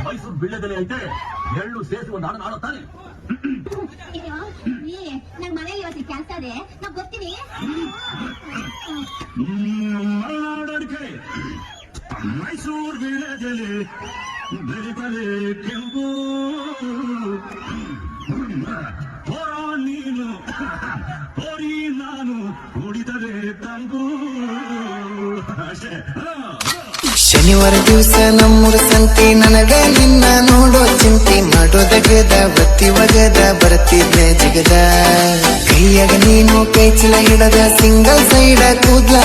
ಮೈಸೂರು ಬಿಳ್ಳೆದೆಲೆ ಐತೆ, ಎಳ್ಳು ಸೇರಿಸಿ ಒಂದು ಹಾಡು ತಾನೆ. ನನ್ ಮನೇಲಿ ಇವತ್ತು ಕೆಲಸ ಇದೆ, ನಾ ಬರ್ತೀನಿ. ಮಲೆನಾಡಡಿಕೆ ಮೈಸೂರು ಬಿಳ್ಳೆದೆಲೆ ಬೆಳಿಬಲೆ ಕೆಂಪು ಹೊರ ನೀನು ಹೊರಿ ನಾನು ಕುಡಿದರೆ ತಂಪು. ಶನಿವಾರ ದಿವಸ ನಮ್ಮೂರ ಸಂತಿ, ನನಗ ನಿನ್ನ ನೋಡೋ ಚಿಂತಿ, ಮಾಡೋದಗದ ಬತ್ತಿ ಒಗದ ಬರ್ತಿದ್ದೆ ಜಿಗದ, ಕೈಯಾಗ ನೀನು ಕೈ ಚೀಲ ಹಿಡದ ಸಿಂಗಲ್ ಸೈಡ ಕೂದ್ಲ